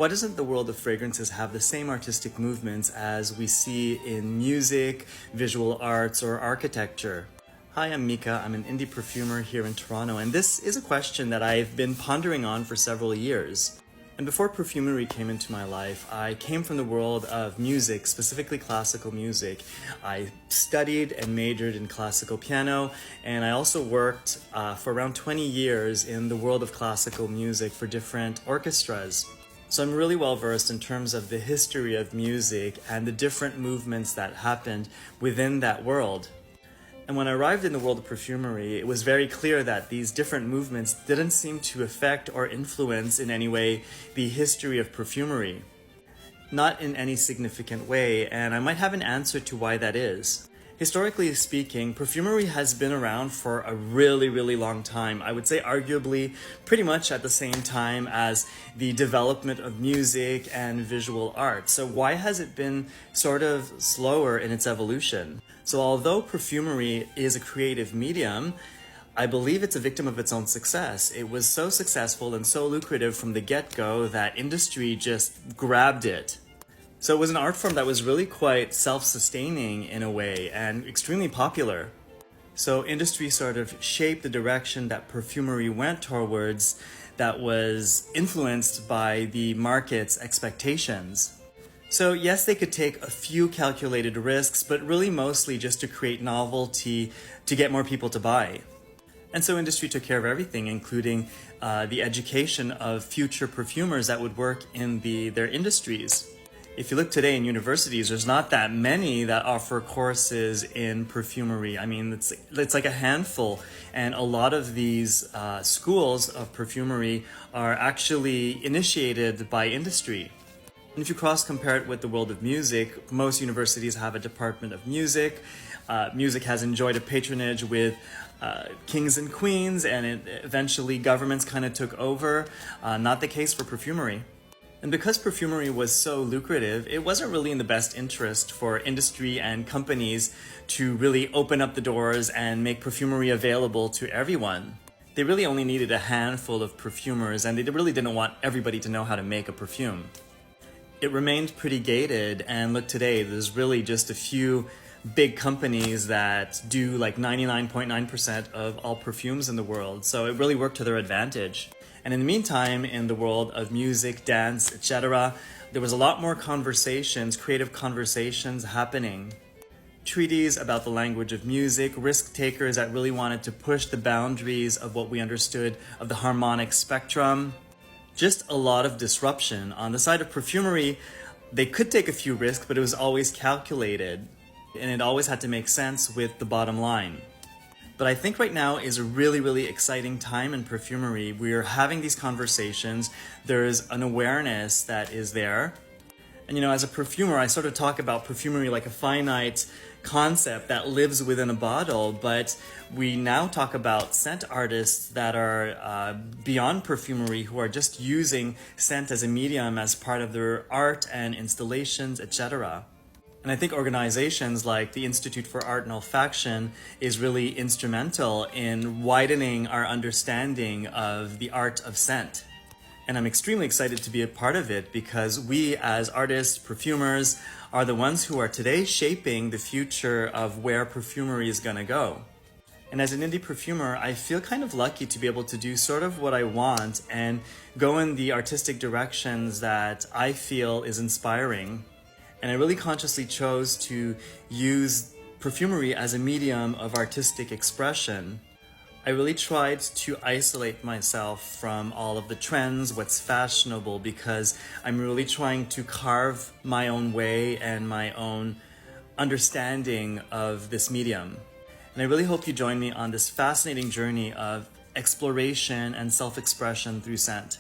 Why doesn't the world of fragrances have the same artistic movements as we see in music, visual arts, or architecture? Hi, I'm Mika. I'm an indie perfumer here in Toronto, and this is a question that I've been pondering on for several years. And before perfumery came into my life, I came from the world of music, specifically classical music. I studied and majored in classical piano, and I also worked for around 20 years in the world of classical music for different orchestras. So I'm really well versed in terms of the history of music and the different movements that happened within that world. And when I arrived in the world of perfumery, it was very clear that these different movements didn't seem to affect or influence in any way the history of perfumery. Not in any significant way, and I might have an answer to why that is. Historically speaking, perfumery has been around for a really long time. I would say arguably pretty much at the same time as the development of music and visual art. So why has it been sort of slower in its evolution? So although perfumery is a creative medium, I believe it's a victim of its own success. It was so successful and so lucrative from the get-go that industry just grabbed it. So it was an art form that was really quite self-sustaining in a way and extremely popular. So industry sort of shaped the direction that perfumery went towards that was influenced by the market's expectations. So yes, they could take a few calculated risks, but really mostly just to create novelty to get more people to buy. And so industry took care of everything, including the education of future perfumers that would work in their industries. If you look today in universities, there's not that many that offer courses in perfumery. I mean, it's like a handful, and a lot of these schools of perfumery are actually initiated by industry. And if you cross-compare it with the world of music, most universities have a department of music. Music has enjoyed a patronage with kings and queens, and eventually governments kind of took over. Not the case for perfumery. And because perfumery was so lucrative, it wasn't really in the best interest for industry and companies to really open up the doors and make perfumery available to everyone. They really only needed a handful of perfumers, and they really didn't want everybody to know how to make a perfume. It remained pretty gated, and look today, there's really just a few big companies that do like 99.9% of all perfumes in the world, so it really worked to their advantage. And in the meantime, in the world of music, dance, etc., there was a lot more conversations, creative conversations happening. Treaties about the language of music, risk takers that really wanted to push the boundaries of what we understood of the harmonic spectrum. Just a lot of disruption. On the side of perfumery, they could take a few risks, but it was always calculated, and it always had to make sense with the bottom line. But I think right now is a really exciting time in perfumery. We're having these conversations. There's an awareness that is there. And as a perfumer, I sort of talk about perfumery like a finite concept that lives within a bottle, but we now talk about scent artists that are beyond perfumery, who are just using scent as a medium as part of their art and installations, etc. And I think organizations like the Institute for Art and Olfaction is really instrumental in widening our understanding of the art of scent. And I'm extremely excited to be a part of it because we as artists, perfumers, are the ones who are today shaping the future of where perfumery is going to go. And as an indie perfumer, I feel kind of lucky to be able to do sort of what I want and go in the artistic directions that I feel is inspiring. And I really consciously chose to use perfumery as a medium of artistic expression. I really tried to isolate myself from all of the trends, what's fashionable, because I'm really trying to carve my own way and my own understanding of this medium. And I really hope you join me on this fascinating journey of exploration and self-expression through scent.